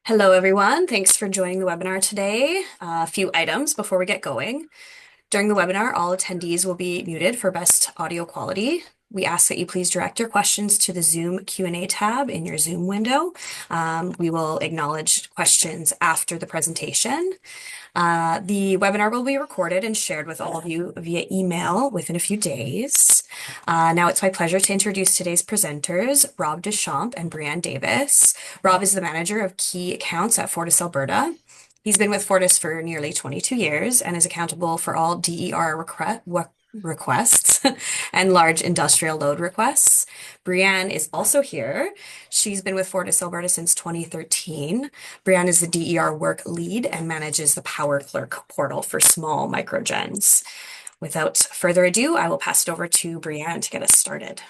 Hello, everyone. Thanks for joining the webinar today. A few items before we get going. During the webinar, all attendees will be muted for best audio quality. We ask that you please direct your questions to the Zoom Q&A tab in your Zoom window. We will acknowledge questions after the presentation. The webinar will be recorded and shared with all of you via email within a few days. Now it's my pleasure to introduce today's presenters, Rob Deschamps and Brianne Davis. Rob is the manager of key accounts at FortisAlberta. He's been with Fortis for nearly 22 years and is accountable for all DER requests and large industrial load requests. Brianne is also here. She's been with Fortis Alberta since 2013. Brianne is the DER work lead and manages the PowerClerk portal for small microgens. Without further ado, I will pass it over to Brianne to get us started.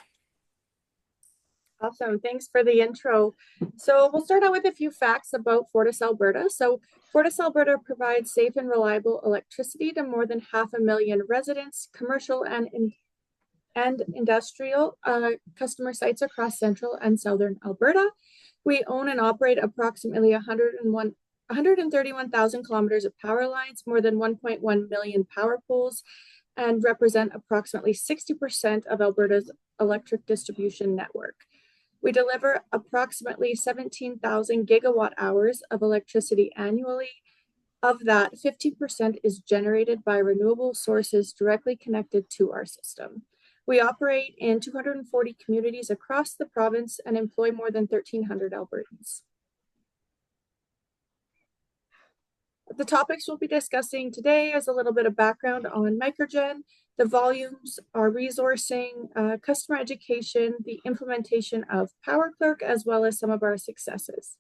Awesome. Thanks for the intro. So we'll start out with a few facts about FortisAlberta. So FortisAlberta provides safe and reliable electricity to more than 500,000 residents, commercial and industrial customer sites across central and southern Alberta. We own and operate approximately 131,000 kilometers of power lines, more than 1.1 million power poles, and represent approximately 60% of Alberta's electric distribution network. We deliver approximately 17,000 gigawatt hours of electricity annually. Of that, 50% is generated by renewable sources directly connected to our system. We operate in 240 communities across the province and employ more than 1,300 Albertans. The topics we'll be discussing today is a little bit of background on Microgen, the volumes, our resourcing, customer education, the implementation of PowerClerk, as well as some of our successes.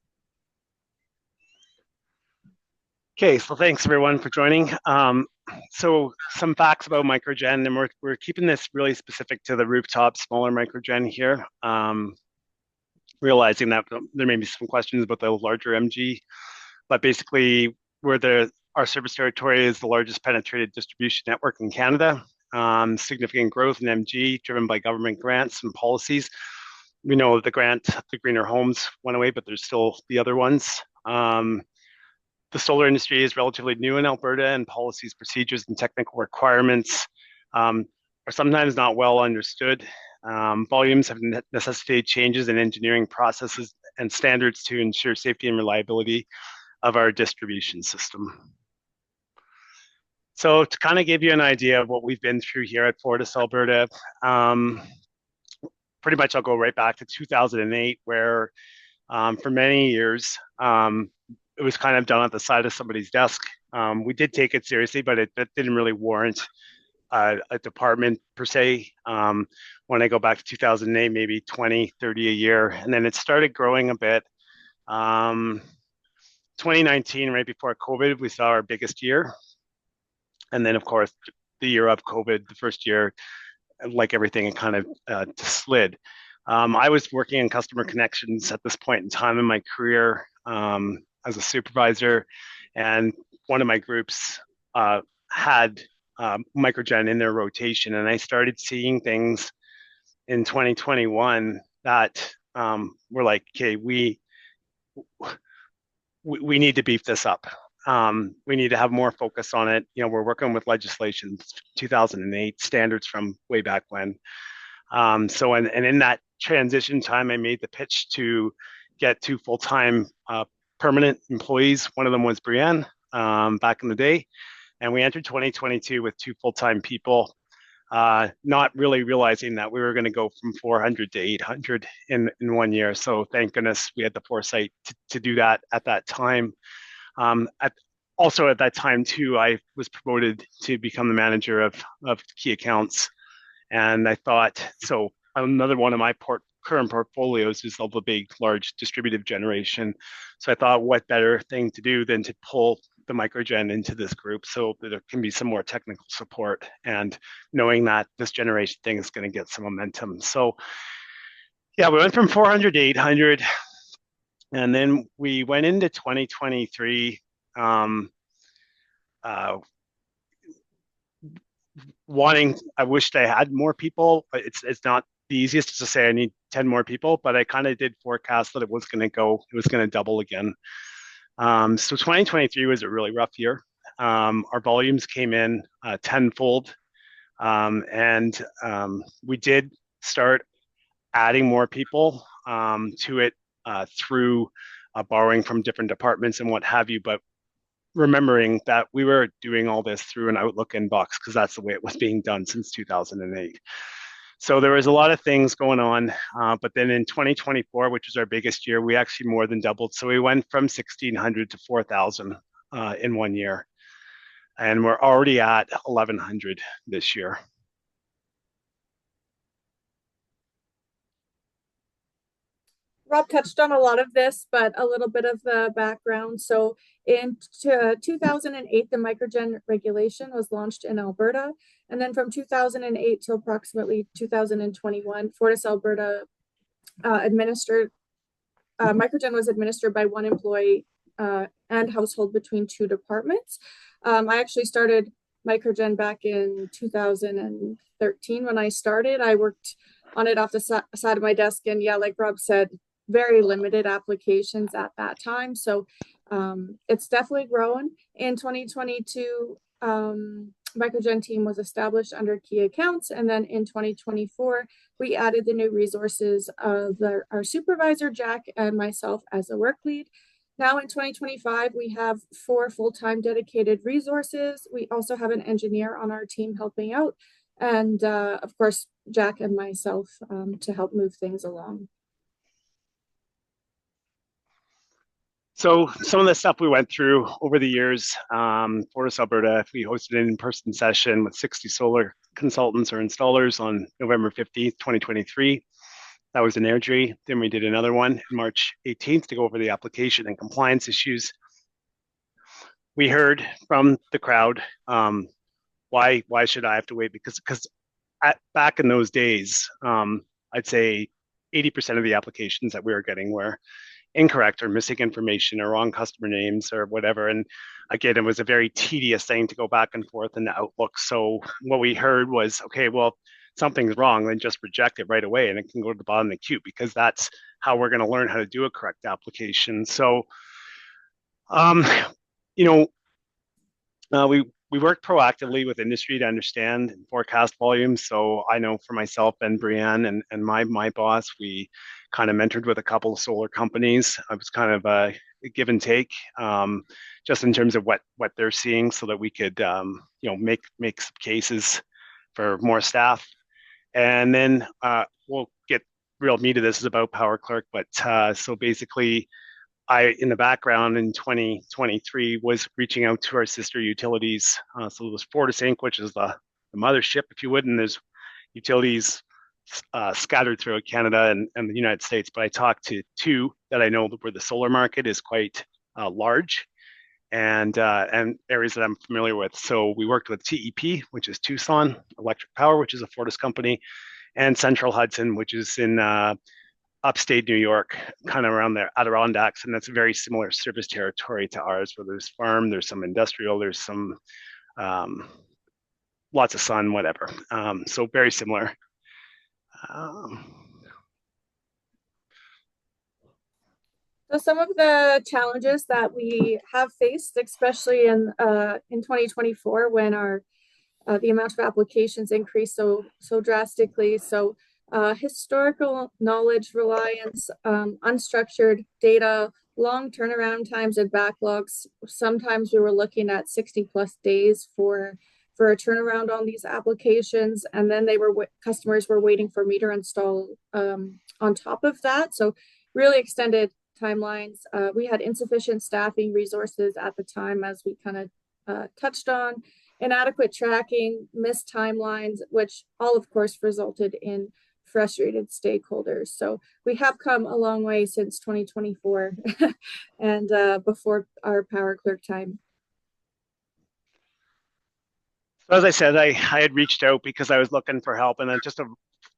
Okay, so thanks everyone for joining. So some facts about Microgen, and we're keeping this really specific to the rooftop, smaller Microgen here, realizing that there may be some questions about the larger MG, but basically our service territory is the largest penetrated distribution network in Canada. Significant growth in MG driven by government grants and policies. We know the Greener Homes went away, but there's still the other ones. The solar industry is relatively new in Alberta, and policies, procedures, and technical requirements are sometimes not well understood. Volumes have necessitated changes in engineering processes and standards to ensure safety and reliability of our distribution system. So to kind of give you an idea of what we've been through here at FortisAlberta, pretty much I'll go right back to 2008, where for many years, it was kind of done at the side of somebody's desk. We did take it seriously, but it didn't really warrant a department per se. When I go back to 2008, maybe 20, 30 a year. And then it started growing a bit. 2019, right before COVID, we saw our biggest year. And then, of course, the year of COVID, the first year, like everything, it kind of slid. I was working in customer connections at this point in time in my career as a supervisor, and one of my groups had Microgen in their rotation, and I started seeing things in 2021 that were like, okay, we need to beef this up. We need to have more focus on it. You know, we're working with legislation, 2008 standards from way back when. So in that transition time, I made the pitch to get 2 full-time permanent employees. One of them was Brianne back in the day. And we entered 2022 with 2 full-time people, not really realizing that we were going to go from 400 to 800 in 1 year. So thank goodness we had the foresight to do that at that time. Also at that time too, I was promoted to become the manager of key accounts. And I thought, so another one of my current portfolios is all the big, large distributive generation. So I thought, what better thing to do than to pull the Microgen into this group so that there can be some more technical support, and knowing that this generation thing is going to get some momentum. So yeah, we went from 400 to 800, and then we went into 2023 I wished I had more people. It's not the easiest to say I need 10 more people, but I kind of did forecast that it was going to double again. So 2023 was a really rough year. Our volumes came in tenfold, and we did start adding more people to it through borrowing from different departments and what have you. But remembering that we were doing all this through an Outlook inbox because that's the way it was being done since 2008. So there was a lot of things going on. But then in 2024, which was our biggest year, we actually more than doubled. So we went from 1,600 to 4,000 in one year. And we're already at 1,100 this year. Rob touched on a lot of this, but a little bit of the background. So in 2008, the Microgen regulation was launched in Alberta. And then from 2008 to approximately 2021, FortisAlberta administered, Microgen was administered by one employee and household between two departments. I actually started Microgen back in 2013 when I started. I worked on it off the side of my desk. And yeah, like Rob said, very limited applications at that time. So it's definitely grown. In 2022, Microgen team was established under key accounts. And then in 2024, we added the new resources of our supervisor, Jack, and myself as a work lead. Now in 2025, we have 4 full-time dedicated resources. We also have an engineer on our team helping out. And of course, Jack and myself to help move things along. So some of the stuff we went through over the years, Fortis Alberta, we hosted an in-person session with 60 solar consultants or installers on November 15th, 2023. That was in Airdrie. Then we did another one on March 18th to go over the application and compliance issues. We heard from the crowd, why should I have to wait? Because back in those days, I'd say 80% of the applications that we were getting were incorrect or missing information or wrong customer names or whatever. And again, it was a very tedious thing to go back and forth in the Outlook. So what we heard was, okay, well, something's wrong, then just reject it right away and it can go to the bottom of the queue because that's how we're going to learn how to do a correct application. So, you know, we work proactively with industry to understand and forecast volumes. So I know for myself and Brienne and my boss, we kind of mentored with a couple of solar companies. It was kind of a give and take, just in terms of what they're seeing, so that we could make some cases for more staff. And then we'll get real meat of this is about PowerClerk, but so basically I, in the background in 2023, was reaching out to our sister utilities. So it was Fortis Inc., which is the mothership, if you would, and there's utilities scattered throughout Canada and the United States. But I talked to 2 that I know where the solar market is quite large and areas that I'm familiar with. So we worked with TEP, which is Tucson Electric Power, which is a Fortis company, and Central Hudson, which is in upstate New York, kind of around the Adirondacks, and that's a very similar service territory to ours, where there's farm, there's some industrial, there's some lots of sun, whatever. So very similar. So some of the challenges that we have faced, especially in 2024, when the amount of applications increased so drastically. So historical knowledge reliance, unstructured data, long turnaround times and backlogs. Sometimes we were looking at 60+ days for a turnaround on these applications, and then customers were waiting for meter install on top of that. So really extended timelines. We had insufficient staffing resources at the time, as we kind of touched on, inadequate tracking, missed timelines, which all, of course, resulted in frustrated stakeholders. So we have come a long way since 2024 and before our PowerClerk time. So as I said, I had reached out because I was looking for help, and then just a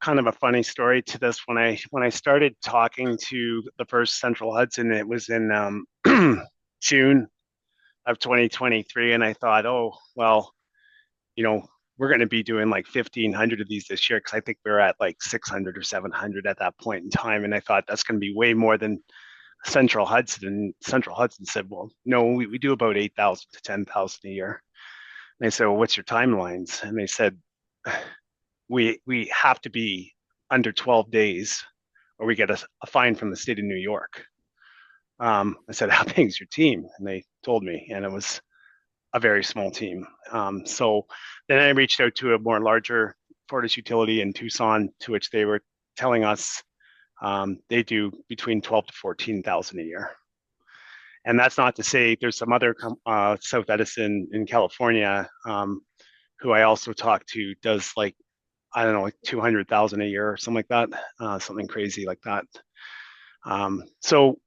kind of a funny story to this. When I started talking to the first Central Hudson, it was in June of 2023, and I thought, oh well, we're going to be doing like 1,500 of these this year, because I think we were at like 600 or 700 at that point in time, and I thought that's going to be way more than Central Hudson, and Central Hudson said, well, no, we do about 8,000 to 10,000 a year. And I said, well, what's your timelines? And they said, we have to be under 12 days or we get a fine from the state of New York. I said, how big is your team? And they told me, and it was a very small team. So then I reached out to a more larger Fortis utility in Tucson, to which they were telling us they do between 12 to 14,000 a year. And that's not to say there's some other South Edison in California who I also talked to does like, I don't know, like 200,000 a year or something like that, something crazy like that. So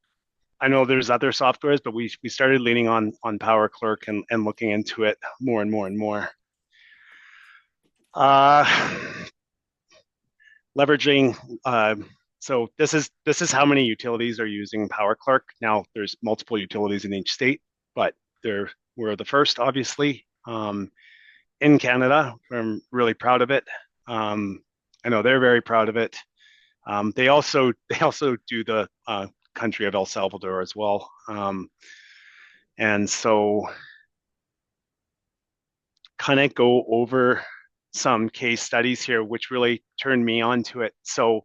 I know there's other softwares, but we started leaning on PowerClerk and looking into it more and more and more. Leveraging. So this is how many utilities are using PowerClerk. Now there's multiple utilities in each state, but we're the first, obviously, in Canada. I'm really proud of it. I know they're very proud of it. They also do the country of El Salvador as well. And so kind of go over some case studies here, which really turned me on to it. So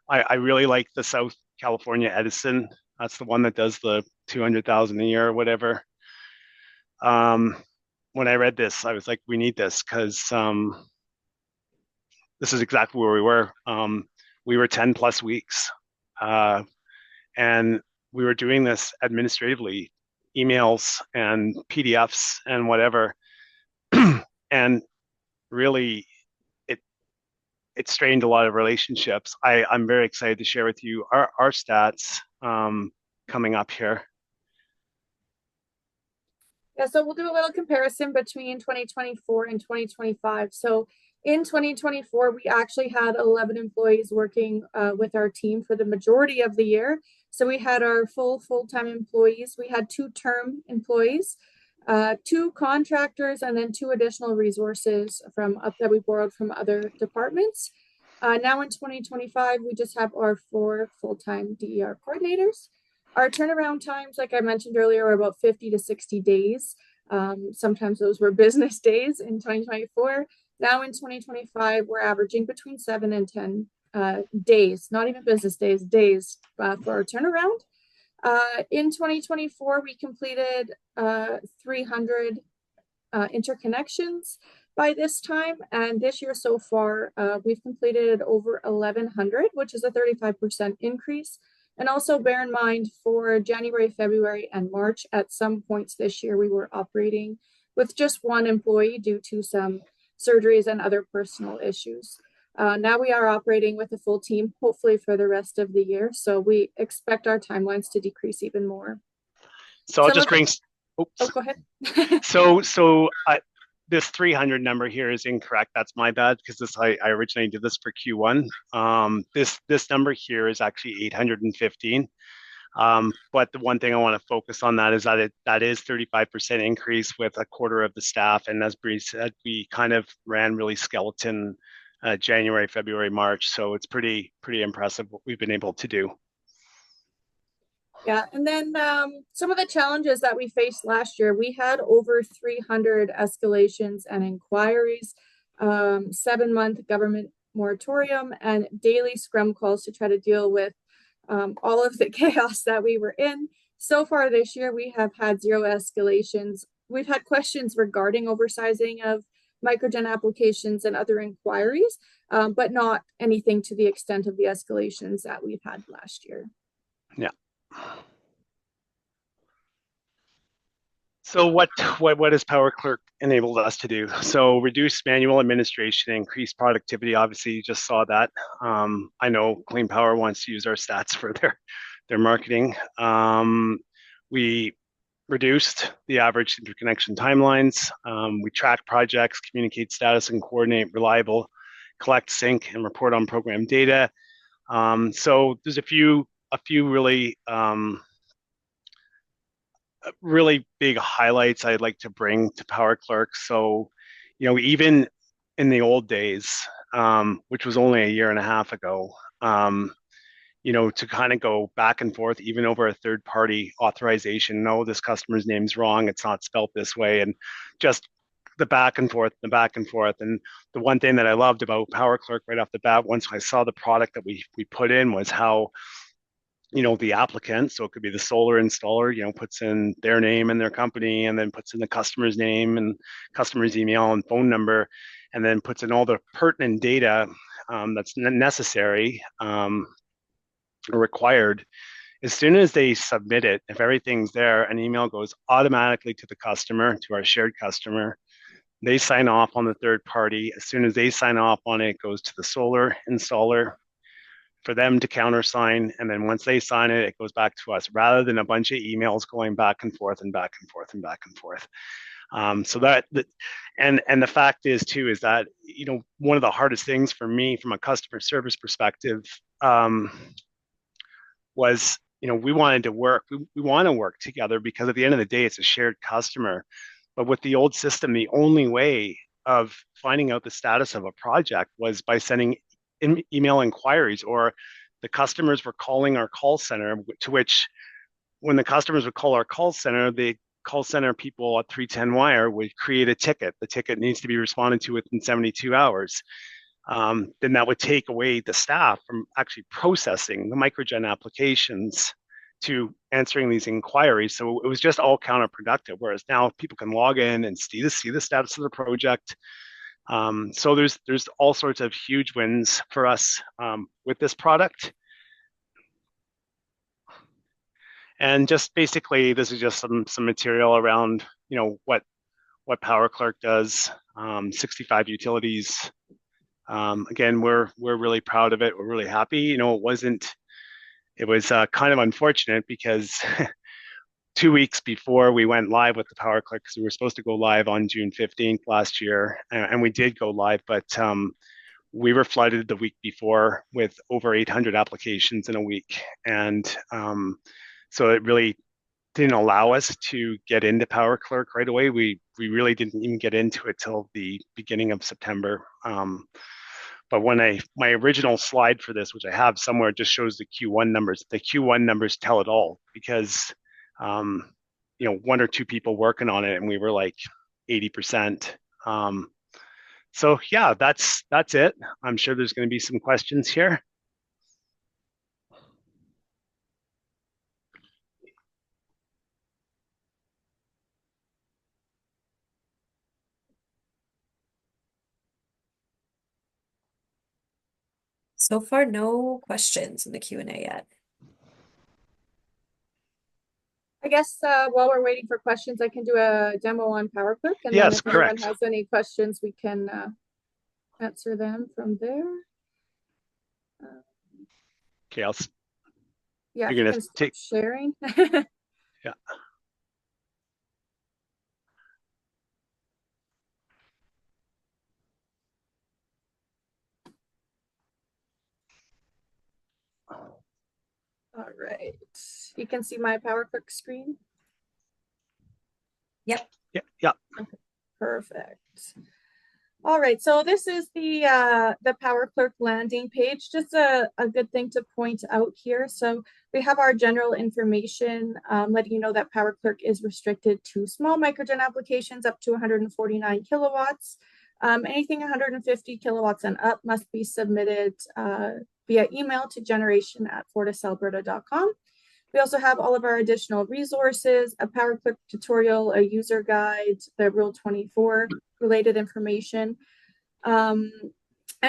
I really like the South California Edison. That's the one that does the 200,000 a year or whatever. When I read this, I was like, we need this because this is exactly where we were. We were 10 plus weeks. And we were doing this administratively, emails and PDFs and whatever. And really, it strained a lot of relationships. I'm very excited to share with you our stats coming up here. Yeah, so we'll do a little comparison between 2024 and 2025. So in 2024, we actually had 11 employees working with our team for the majority of the year. So we had our full-time employees. We had 2 term employees, 2 contractors, and then 2 additional resources that we borrowed from other departments. Now in 2025, we just have our 4 full-time DER coordinators. Our turnaround times, like I mentioned earlier, are about 50 to 60 days. Sometimes those were business days in 2024. Now in 2025, we're averaging between 7 and 10 days, not even business days for our turnaround. In 2024, we completed 300 interconnections by this time. And this year so far, we've completed over 1,100, which is a 35% increase. And also bear in mind for January, February, and March, at some points this year, we were operating with just 1 employee due to some surgeries and other personal issues. Now we are operating with a full team, hopefully for the rest of the year. So we expect our timelines to decrease even more. So I'll just bring. Oh, go ahead. So this 300 number here is incorrect. That's my bad because I originally did this for Q1. This number here is actually 815. But the one thing I want to focus on that is that is 35% increase with a quarter of the staff. And as Bree said, we kind of ran really skeleton January, February, March. So it's pretty impressive what we've been able to do. Yeah, and then some of the challenges that we faced last year, we had over 300 escalations and inquiries, 7-month government moratorium, and daily scrum calls to try to deal with all of the chaos that we were in. So far this year, we have had 0 escalations. We've had questions regarding oversizing of microgen applications and other inquiries, but not anything to the extent of the escalations that we've had last year. Yeah. So what has PowerClerk enabled us to do? So reduce manual administration, increase productivity. Obviously, you just saw that. I know Clean Power wants to use our stats for their marketing. We reduced the average interconnection timelines. We track projects, communicate status, and coordinate reliable, collect, sync, and report on program data. So there's a few really big highlights I'd like to bring to PowerClerk. So, even in the old days, which was only a year and a half ago, to kind of go back and forth, even over a third party authorization. No, this customer's name's wrong. It's not spelt this way. And just the back and forth, the back and forth. And the one thing that I loved about PowerClerk right off the bat, once I saw the product that we put in, was how the applicant, so it could be the solar installer, puts in their name and their company, and then puts in the customer's name and customer's email and phone number, and then puts in all the pertinent data that's necessary or required. As soon as they submit it, if everything's there, an email goes automatically to the customer, to our shared customer. They sign off on the third party. As soon as they sign off on it, it goes to the solar installer for them to countersign. And then once they sign it, it goes back to us, rather than a bunch of emails going back and forth and back and forth and back and forth. So and the fact is too, is that, one of the hardest things for me from a customer service perspective was, we wanted to work, we want to work together, because at the end of the day, it's a shared customer. But with the old system, the only way of finding out the status of a project was by sending email inquiries, or the customers were calling our call center, to which, when the customers would call our call center, the call center people at 310 Wire would create a ticket. The ticket needs to be responded to within 72 hours. Then that would take away the staff from actually processing the microgen applications to answering these inquiries. So it was just all counterproductive. Whereas now people can log in and see the status of the project. So there's all sorts of huge wins for us with this product. And just basically, this is just some material around what PowerClerk does. 65 utilities. Again, we're really proud of it. We're really happy. It was kind of unfortunate, because 2 weeks before we went live with the PowerClerk, because we were supposed to go live on June 15th last year, and we did go live, but we were flooded the week before with over 800 applications in a week. And so it really didn't allow us to get into PowerClerk right away. We really didn't even get into it till the beginning of September. But when my original slide for this, which I have somewhere, just shows the Q1 numbers. The Q1 numbers tell it all, because one or two people working on it, and we were like 80%. So yeah, that's it. I'm sure there's going to be some questions here. So far, no questions in the Q&A yet. I guess while we're waiting for questions, I can do a demo on PowerClerk, and Yes, then if anyone correct. has any questions, we can answer them from there. Okay, Yeah, you're you gonna can stop take sharing. yeah. All right, you can see my PowerClerk screen. Yep. Yeah. Okay, perfect. All right, so this is the PowerClerk landing page. Just a good thing to point out here. So we have our general information, letting you know that PowerClerk is restricted to small microgen applications up to 149 kilowatts. Anything 150 kilowatts and up must be submitted via email to generation@FortisAlberta.com. We also have all of our additional resources, a PowerClerk tutorial, a user guide, the Rule 24 related information. And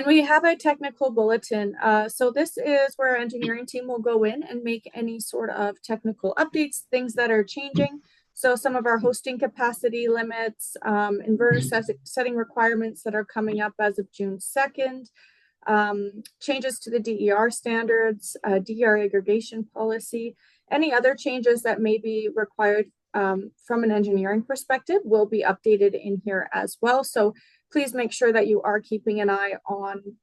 we have a technical bulletin. So this is where our engineering team will go in and make any sort of technical updates, things that are changing. So some of our hosting capacity limits, inverter setting requirements that are coming up as of June 2nd, changes to the DER standards, DER aggregation policy, any other changes that may be required from an engineering perspective will be updated in here as well. So please make sure that you are keeping an eye on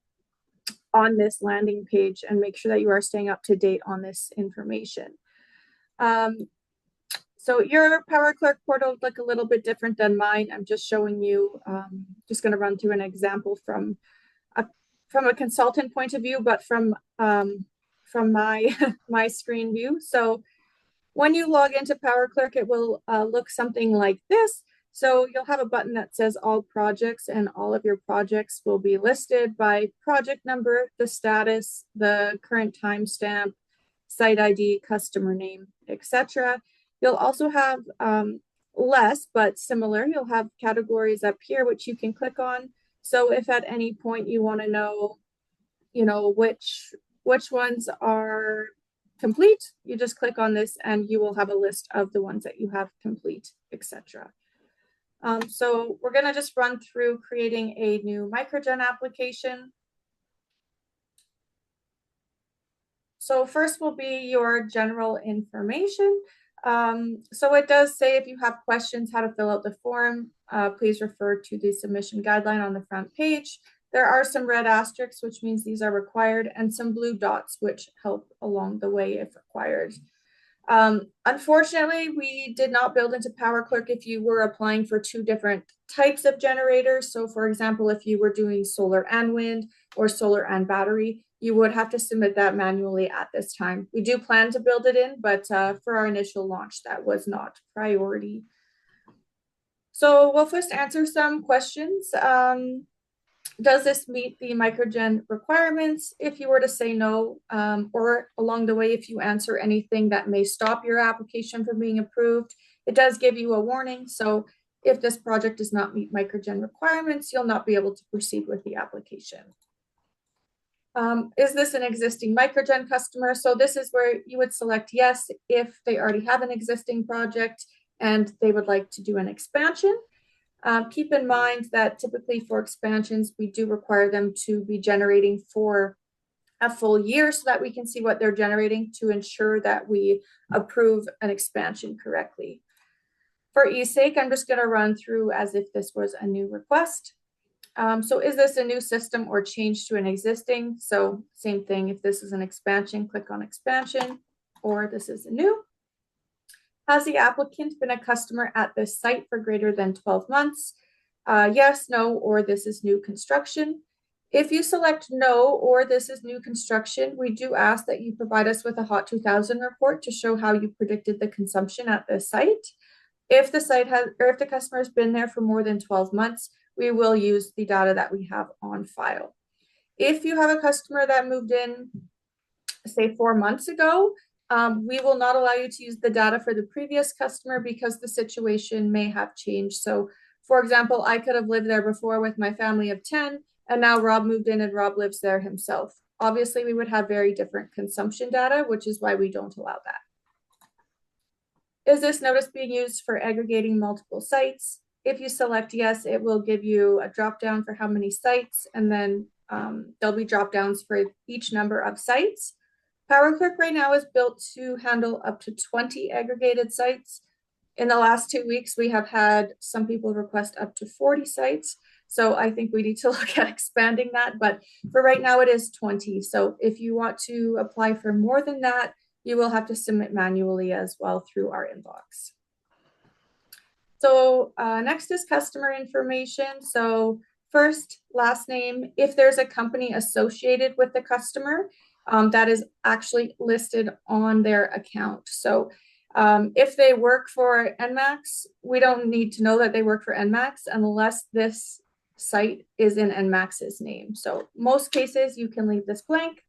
this landing page and make sure that you are staying up to date on this information. So your PowerClerk portal look a little bit different than mine. I'm just showing you, just going to run through an example from a consultant point of view, but from from my my screen view. So when you log into PowerClerk, it will look something like this. So you'll have a button that says all projects, and all of your projects will be listed by project number, the status, the current timestamp, site ID, customer name, etc. You'll also have less but similar. You'll have categories up here which you can click on. So if at any point you want to know, which ones are complete, you just click on this and you will have a list of the ones that you have complete, etc. So we're going to just run through creating a new Microgen application. So first will be your general information. So it does say if you have questions how to fill out the form, please refer to the submission guideline on the front page. There are some red asterisks, which means these are required, and some blue dots, which help along the way if required. Unfortunately, we did not build into PowerClerk if you were applying for two different types of generators. So for example, if you were doing solar and wind or solar and battery, you would have to submit that manually at this time. We do plan to build it in, but for our initial launch, that was not priority. So we'll first answer some questions. Does this meet the Microgen requirements? If you were to say no, or along the way, if you answer anything that may stop your application from being approved, it does give you a warning. So if this project does not meet Microgen requirements, you'll not be able to proceed with the application. Is this an existing Microgen customer? So this is where you would select yes if they already have an existing project and they would like to do an expansion. Keep in mind that typically for expansions, we do require them to be generating for a full year so that we can see what they're generating to ensure that we approve an expansion correctly. For ease sake, I'm just going to run through as if this was a new request. So is this a new system or change to an existing? So same thing, if this is an expansion, click on expansion, or this is a new. Has the applicant been a customer at this site for greater than 12 months? Yes, no, or this is new construction. If you select no, or this is new construction, we do ask that you provide us with a Hot 2000 report to show how you predicted the consumption at this site. If the site has, or if the customer has been there for more than 12 months, we will use the data that we have on file. If you have a customer that moved in, say 4 months ago, we will not allow you to use the data for the previous customer because the situation may have changed. So for example, I could have lived there before with my family of 10, and now Rob moved in and Rob lives there himself. Obviously, we would have very different consumption data, which is why we don't allow that. Is this notice being used for aggregating multiple sites? If you select yes, it will give you a drop down for how many sites, and then there'll be drop downs for each number of sites. PowerClerk right now is built to handle up to 20 aggregated sites. In the last 2 weeks, we have had some people request up to 40 sites. So I think we need to look at expanding that. But for right now, it is 20. So if you want to apply for more than that, you will have to submit manually as well through our inbox. So next is customer information. So first, last name. If there's a company associated with the customer, that is actually listed on their account. So if they work for NMAX, we don't need to know that they work for NMAX unless this site is in NMAX's name. So most cases you can leave this blank.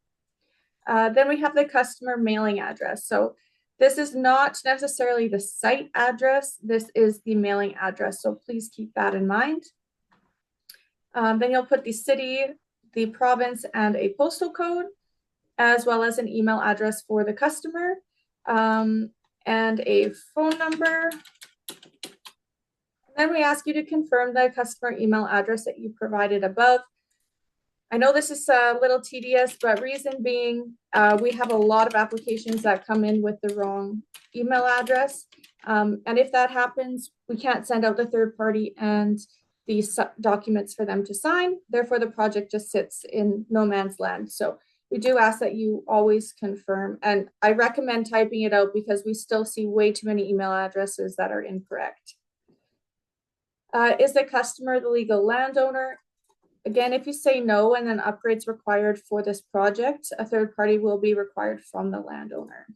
Then we have the customer mailing address. So this is not necessarily the site address. This is the mailing address. So please keep that in mind. Then you'll put the city, the province, and a postal code, as well as an email address for the customer, and a phone number. And then we ask you to confirm the customer email address that you provided above. I know this is a little tedious, but reason being, we have a lot of applications that come in with the wrong email address. And if that happens, we can't send out the third party and these documents for them to sign. Therefore, the project just sits in no man's land. So we do ask that you always confirm. And I recommend typing it out because we still see way too many email addresses that are incorrect. Is the customer the legal landowner? Again, if you say no and then upgrades required for this project, a third party will be required from the landowner.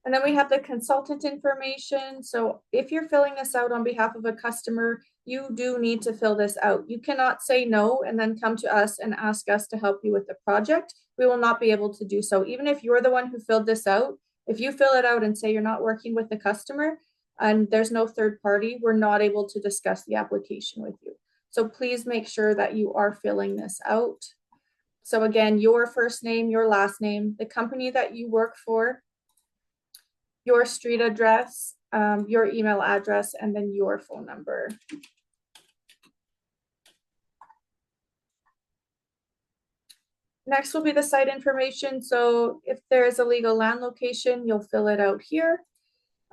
And then we have the consultant information. So if you're filling this out on behalf of a customer, you do need to fill this out. You cannot say no and then come to us and ask us to help you with the project. We will not be able to do so. Even if you're the one who filled this out, if you fill it out and say you're not working with the customer and there's no third party, we're not able to discuss the application with you. So please make sure that you are filling this out. So again, your first name, your last name, the company that you work for, your street address, your email address, and then your phone number. Next will be the site information. So if there is a legal land location, you'll fill it out here.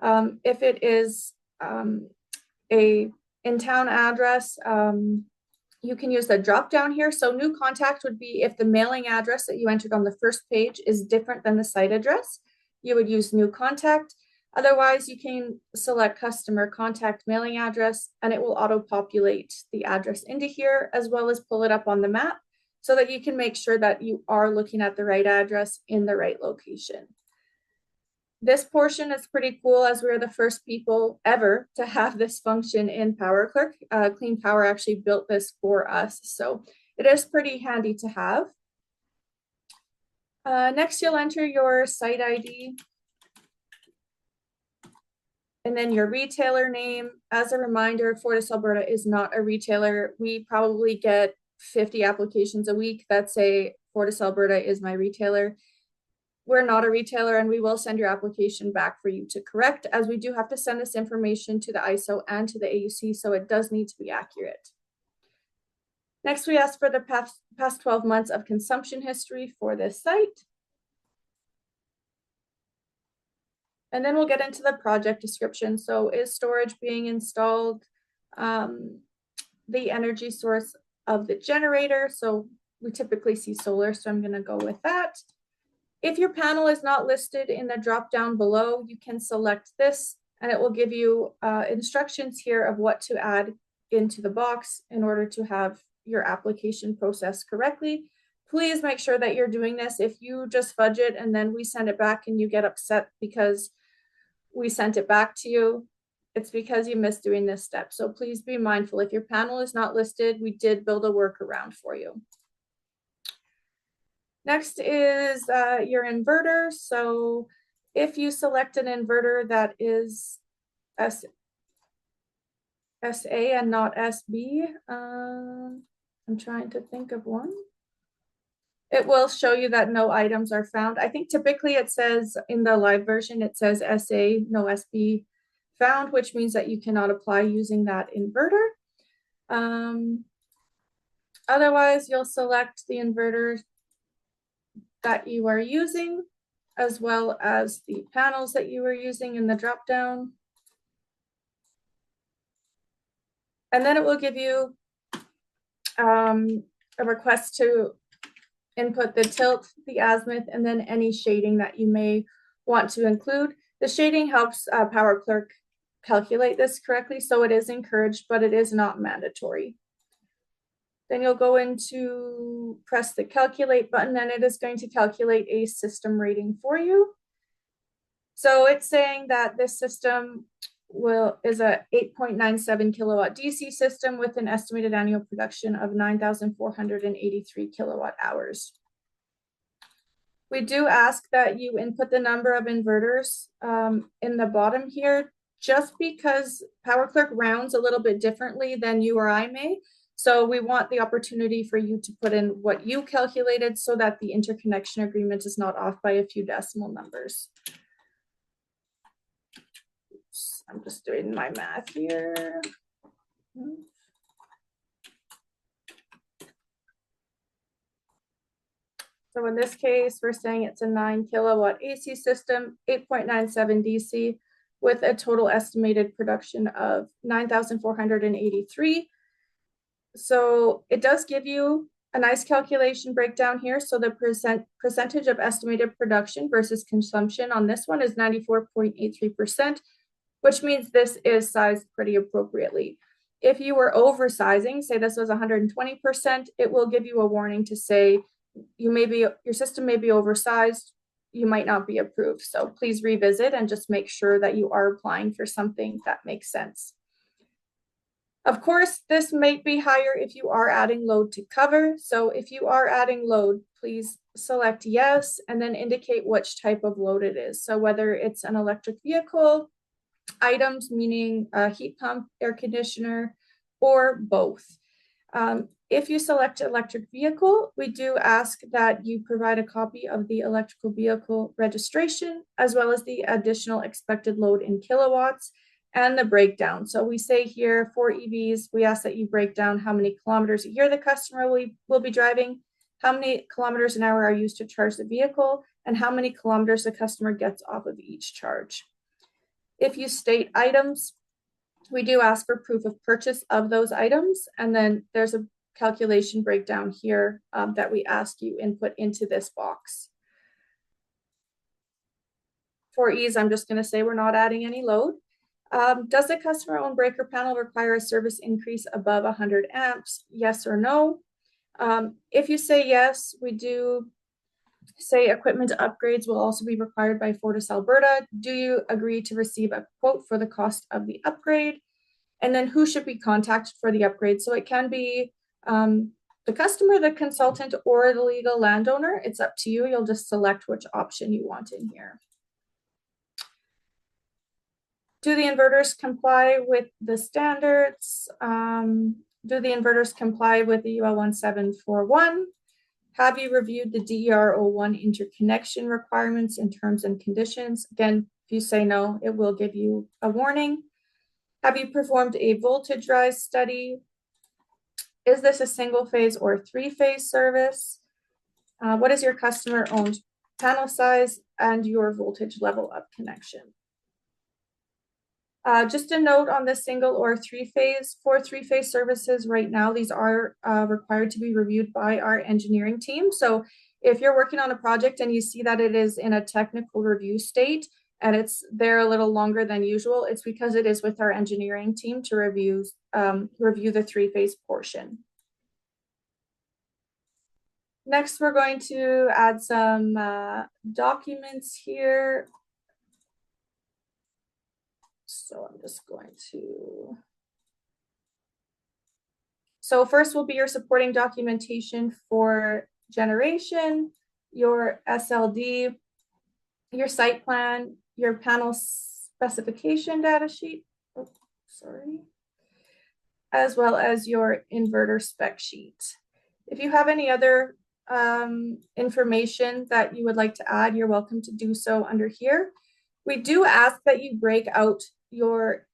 If it is a in-town address, you can use the drop down here. So new contact would be if the mailing address that you entered on the first page is different than the site address, you would use new contact. Otherwise, you can select customer contact mailing address and it will auto-populate the address into here, as well as pull it up on the map so that you can make sure that you are looking at the right address in the right location. This portion is pretty cool, as we're the first people ever to have this function in PowerClerk. Clean Power actually built this for us, so it is pretty handy to have. Next, you'll enter your site ID and then your retailer name. As a reminder, Fortis Alberta is not a retailer. We probably get 50 applications a week that say Fortis Alberta is my retailer. We're not a retailer, and we will send your application back for you to correct, as we do have to send this information to the ISO and to the AUC, so it does need to be accurate. Next, we ask for the past 12 months of consumption history for this site. And then we'll get into the project description. So is storage being installed? The energy source of the generator. So we typically see solar, so I'm going to go with that. If your panel is not listed in the drop down below, you can select this and it will give you instructions here of what to add into the box in order to have your application processed correctly. Please make sure that you're doing this. If you just fudge it and then we send it back and you get upset because we sent it back to you, it's because you missed doing this step. So please be mindful. If your panel is not listed, we did build a workaround for you. Next is your inverter. So if you select an inverter that is SA and not SB, I'm trying to think of one. It will show you that no items are found. I think typically it says in the live version, it says SA, no SB found, which means that you cannot apply using that inverter. Otherwise, you'll select the inverter that you are using, as well as the panels that you are using in the drop down. And then it will give you a request to input the tilt, the azimuth, and then any shading that you may want to include. The shading helps PowerClerk calculate this correctly, so it is encouraged, but it is not mandatory. Then you'll go into press the calculate button and it is going to calculate a system rating for you. So it's saying that this system is a 8.97 kilowatt DC system with an estimated annual production of 9,483 kilowatt hours. We do ask that you input the number of inverters in the bottom here, just because PowerClerk rounds a little bit differently than you or I may. So we want the opportunity for you to put in what you calculated so that the interconnection agreement is not off by a few decimal numbers. Oops, I'm just doing my math here. So in this case, we're saying it's a 9 kilowatt AC system, 8.97 DC, with a total estimated production of 9,483. So it does give you a nice calculation breakdown here. So the percentage of estimated production versus consumption on this one is 94.83%, which means this is sized pretty appropriately. If you were oversizing, say this was 120%, it will give you a warning to say your system may be oversized, you might not be approved. So please revisit and just make sure that you are applying for something that makes sense. Of course, this may be higher if you are adding load to cover. So if you are adding load, please select yes, and then indicate which type of load it is. So whether it's an electric vehicle, items, meaning a heat pump, air conditioner, or both. If you select electric vehicle, we do ask that you provide a copy of the electrical vehicle registration, as well as the additional expected load in kilowatts and the breakdown. So we say here for EVs, we ask that you break down how many kilometers a year the customer will be driving, how many kilometers an hour are used to charge the vehicle, and how many kilometers the customer gets off of each charge. If you state items, we do ask for proof of purchase of those items, and then there's a calculation breakdown here that we ask you input into this box. For ease, I'm just going to say we're not adding any load. Does the customer own breaker panel require a service increase above 100 amps? Yes or no? If you say yes, we do say equipment upgrades will also be required by FortisAlberta. Do you agree to receive a quote for the cost of the upgrade? And then who should be contacted for the upgrade? So it can be the customer, the consultant, or the legal landowner. It's up to you. You'll just select which option you want in here. Do the inverters comply with the standards? Do the inverters comply with the UL 1741? Have you reviewed the DER01 interconnection requirements and terms and conditions? Again, if you say no, it will give you a warning. Have you performed a voltage rise study? Is this a single phase or three-phase service? What is your customer owned panel size and your voltage level of connection? Just a note on the single or three-phase. For three-phase services right now, these are required to be reviewed by our engineering team. So if you're working on a project and you see that it is in a technical review state and it's there a little longer than usual, it's because it is with our engineering team to review the three-phase portion. Next, we're going to add some documents here. So I'm just going to. So first will be your supporting documentation for generation, your SLD, your site plan, your panel specification data sheet, as well as your inverter spec sheet. If you have any other information that you would like to add, you're welcome to do so under here. We do ask that you break out your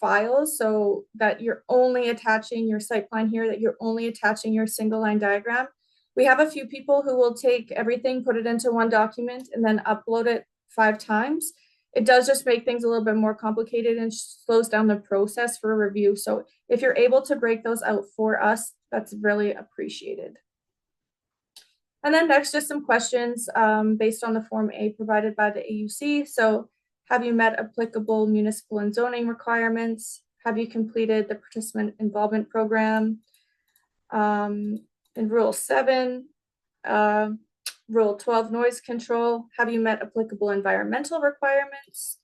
files so that you're only attaching your site plan here, that you're only attaching your single line diagram. We have a few people who will take everything, put it into one document, and then upload it 5 times. It does just make things a little bit more complicated and slows down the process for review. So if you're able to break those out for us, that's really appreciated. And then next, just some questions based on the Form A provided by the AUC. So have you met applicable municipal and zoning requirements? Have you completed the participant involvement program? In Rule 7, Rule 12, noise control, have you met applicable environmental requirements?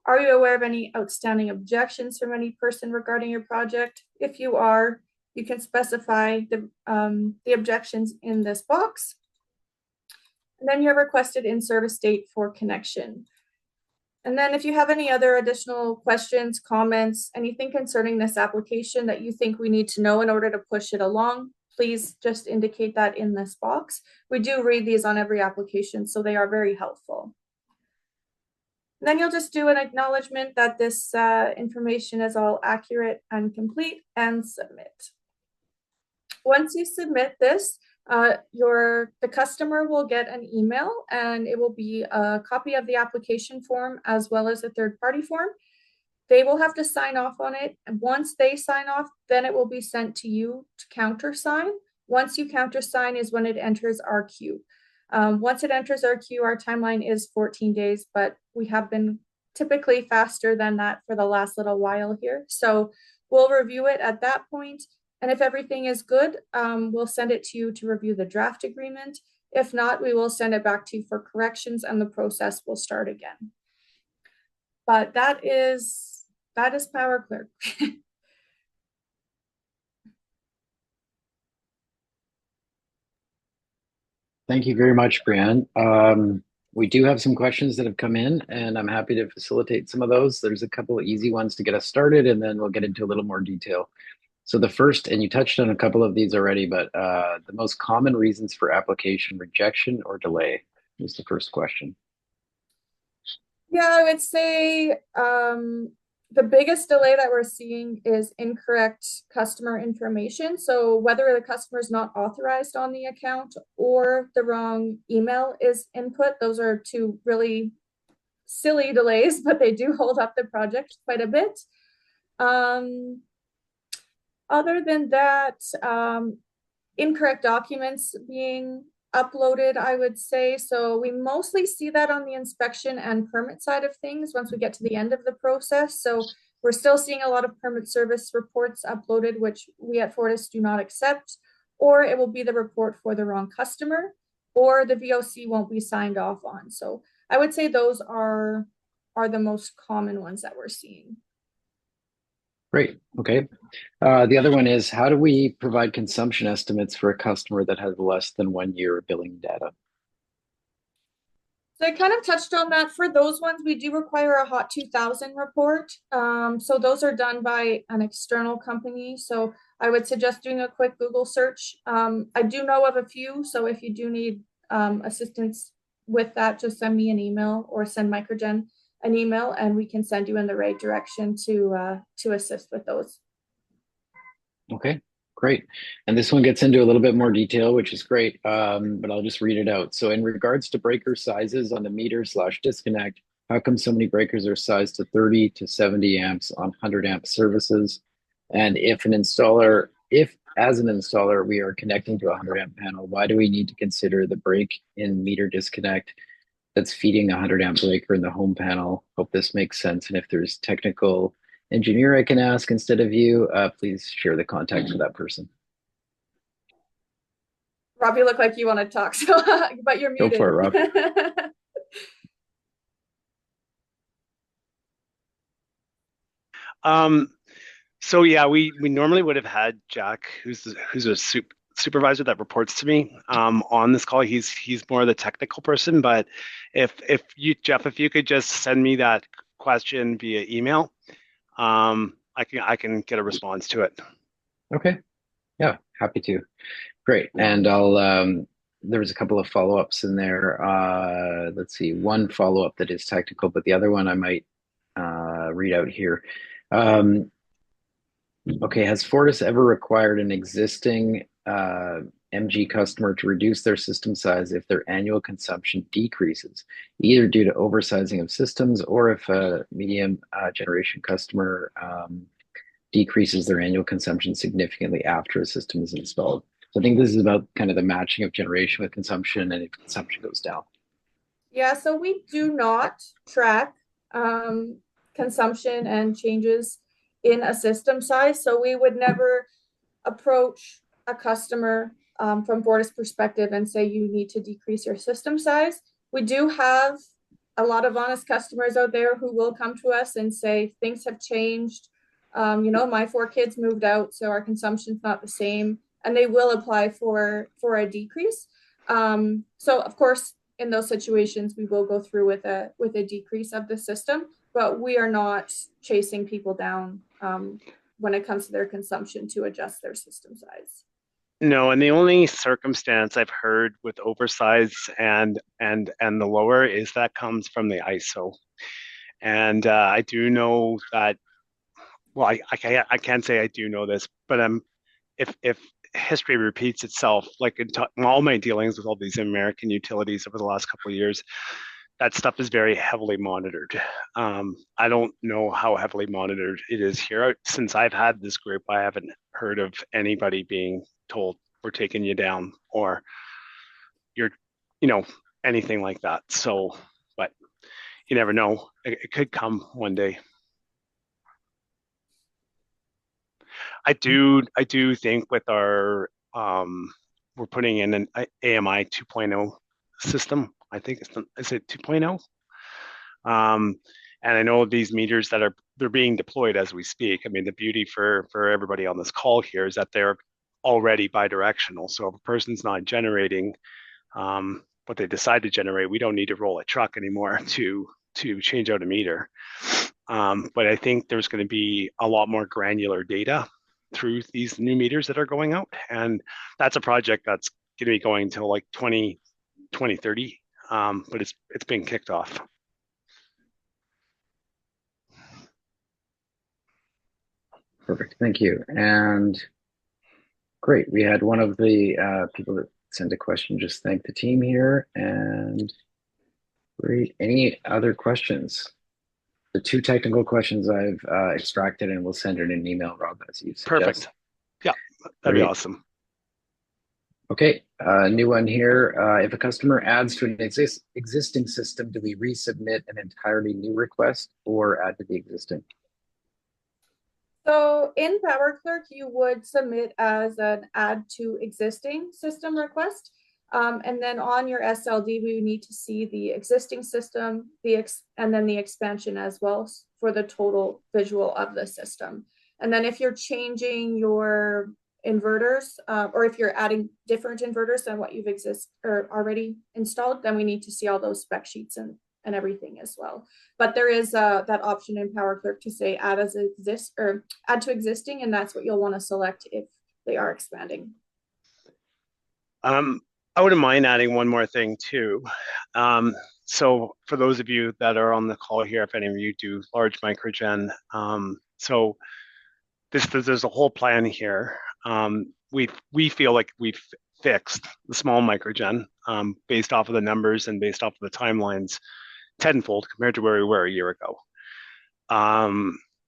Are you aware of any outstanding objections from any person regarding your project? If you are, you can specify the objections in this box. And then your requested in-service date for connection. And then if you have any other additional questions, comments, anything concerning this application that you think we need to know in order to push it along, please just indicate that in this box. We do read these on every application, so they are very helpful. And then you'll just do an acknowledgement that this information is all accurate and complete, and submit. Once you submit this, the customer will get an email, and it will be a copy of the application form as well as a third-party form. They will have to sign off on it, and once they sign off, then it will be sent to you to countersign. Once you countersign is when it enters our queue. Once it enters our queue, our timeline is 14 days, but we have been typically faster than that for the last little while here. So We'll review it at that point, and if everything is good, we'll send it to you to review the draft agreement. If not, we will send it back to you for corrections and the process will start again. But that is PowerClerk. Thank you very much, Brianne. We do have some questions that have come in, and I'm happy to facilitate some of those. There's a couple of easy ones to get us started, and then we'll get into a little more detail. So the first, and you touched on a couple of these already, but the most common reasons for application rejection or delay is the first question. Yeah, I would say the biggest delay that we're seeing is incorrect customer information. So whether the customer is not authorized on the account or the wrong email is input, those are two really silly delays, but they do hold up the project quite a bit. Other than that, incorrect documents being uploaded, I would say. So we mostly see that on the inspection and permit side of things once we get to the end of the process. So we're still seeing a lot of permit service reports uploaded, which we at Fortis do not accept, or it will be the report for the wrong customer, or the VOC won't be signed off on. So I would say those are the most common ones that we're seeing. Great. Okay. The other one is, how do we provide consumption estimates for a customer that has less than 1 year of billing data? So I kind of touched on that. For those ones, we do require a Hot 2000 report. So those are done by an external company. So I would suggest doing a quick Google search. I do know of a few. So if you do need assistance with that, just send me an email or send Microgen an email, and we can send you in the right direction to assist with those. Okay, great. And this one gets into a little bit more detail, which is great, but I'll just read it out. So in regards to breaker sizes on the meter/disconnect, how come so many breakers are sized to 30 to 70 amps on 100 amp services? And if as an installer, we are connecting to a 100 amp panel, why do we need to consider the break in meter disconnect that's feeding a 100 amp breaker in the home panel? Hope this makes sense. And if there's technical engineer I can ask instead of you, please share the contact for that person. Rob, you look like you want to talk, so but you're muted. Go for it, Rob. So yeah, we normally would have had Jack, who's a supervisor that reports to me, on this call. He's more the technical person, but if you, Jeff, if you could just send me that question via email, I can get a response to it. Okay. Yeah, happy to. Great. And there was a couple of follow-ups in there. Let's see, one follow-up that is technical, but the other one I might read out here. Okay, has Fortis ever required an existing MG customer to reduce their system size if their annual consumption decreases, either due to oversizing of systems or if a medium generation customer decreases their annual consumption significantly after a system is installed? So I think this is about kind of the matching of generation with consumption, and if consumption goes down. Yeah, so we do not track consumption and changes in a system size. So we would never approach a customer from Fortis perspective and say you need to decrease your system size. We do have a lot of honest customers out there who will come to us and say things have changed. My 4 kids moved out, so our consumption's not the same, and they will apply for a decrease. So of course, in those situations, we will go through with a decrease of the system, but we are not chasing people down when it comes to their consumption to adjust their system size. No, and the only circumstance I've heard with oversize and the lower is that comes from the ISO. And I do know that, well, I can't say I do know this, but if history repeats itself, like in all my dealings with all these American utilities over the last couple of years, that stuff is very heavily monitored. I don't know how heavily monitored it is here. Since I've had this group, I haven't heard of anybody being told we're taking you down or you're, anything like that. So, but you never know. It could come one day. I do think with our we're putting in an AMI 2.0 system. I think is it 2.0? And I know these meters that they're being deployed as we speak. I mean, the beauty for everybody on this call here is that they're already bidirectional. So if a person's not generating what they decide to generate, we don't need to roll a truck anymore to change out a meter. But I think there's going to be a lot more granular data through these new meters that are going out, and that's a project that's going to be going till like 2030. But it's been kicked off. Perfect. Thank you. And great. We had one of the people that sent a question just thank the team here. And great. Any other questions? The 2 technical questions I've extracted, and we'll send it in an email, Rob, as you suggest. Perfect. Yeah, that'd be awesome. Okay, new one here. If a customer adds to an existing system, do we resubmit an entirely new request or add to the existing? So in PowerClerk, you would submit as an add to existing system request. And then on your SLD, we need to see the existing system, and then the expansion as well for the total visual of the system. And then if you're changing your inverters, or if you're adding different inverters than what you've already installed, then we need to see all those spec sheets and everything as well. But there is that option in PowerClerk to say add to existing, and that's what you'll want to select if they are expanding. I wouldn't mind adding one more thing too. So for those of you that are on the call here, if any of you do large microgen, so there's a whole plan here. We feel like we've fixed the small microgen based off of the numbers and based off of the timelines tenfold compared to where we were a year ago.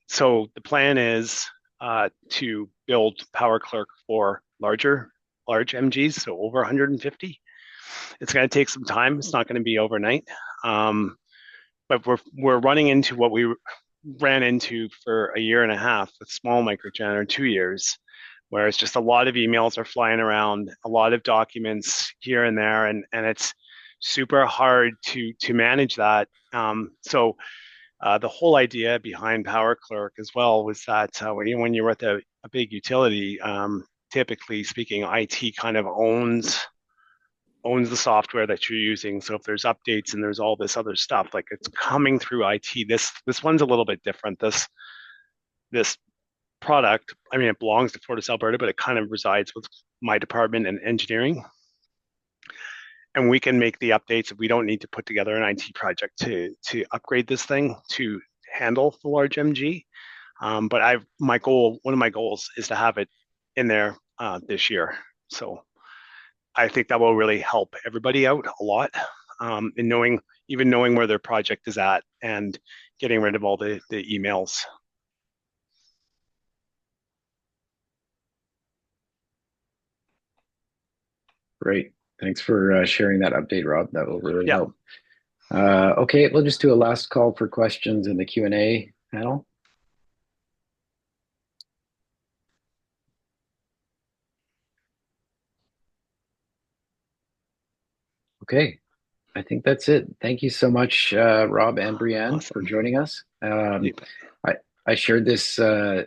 So the plan is to build PowerClerk for large MGs, so over 150. It's going to take some time. It's not going to be overnight. But we're running into what we ran into for a year and a half with small microgen, or 2 years, where it's just a lot of emails are flying around, a lot of documents here and there, and it's super hard to manage that. So the whole idea behind PowerClerk as well was that when you're with a big utility, typically speaking, IT kind of owns the software that you're using. So if there's updates and there's all this other stuff, like it's coming through IT. This one's a little bit different. This product, I mean, it belongs to FortisAlberta, but it kind of resides with my department and engineering. And we can make the updates. We don't need to put together an IT project to upgrade this thing to handle the large MG. But one of my goals is to have it in there this year. So I think that will really help everybody out a lot in knowing where their project is at and getting rid of all the emails. Great. Thanks for sharing that update, Rob. That will really help. Okay, we'll just do a last call for questions in the Q&A panel. Okay, I think that's it. Thank you so much, Rob and Brianne, for joining us. I shared this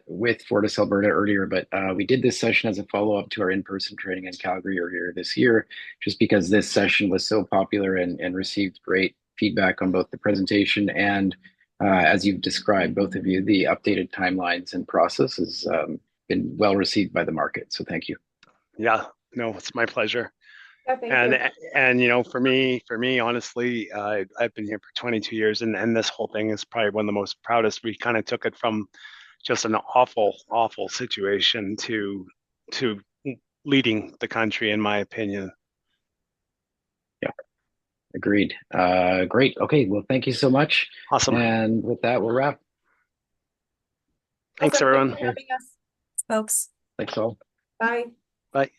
with Fortis Alberta earlier, but we did this session as a follow-up to our in-person training in Calgary earlier this year, just because this session was so popular and received great feedback on both the presentation and, as you've described, both of you, the updated timelines and process has been well received by the market. So thank you. Yeah, no, it's my pleasure. Yeah, thank you. And for me, honestly, I've been here for 22 years, and this whole thing is probably one of the most proudest. We kind of took it from just an awful situation to leading the country, in my opinion. Yeah, agreed. Great. Okay, well, thank you so much. Awesome. And with that, we'll wrap. Thanks, Awesome. everyone. Thanks for having us. Folks. Thanks all. Bye. Bye.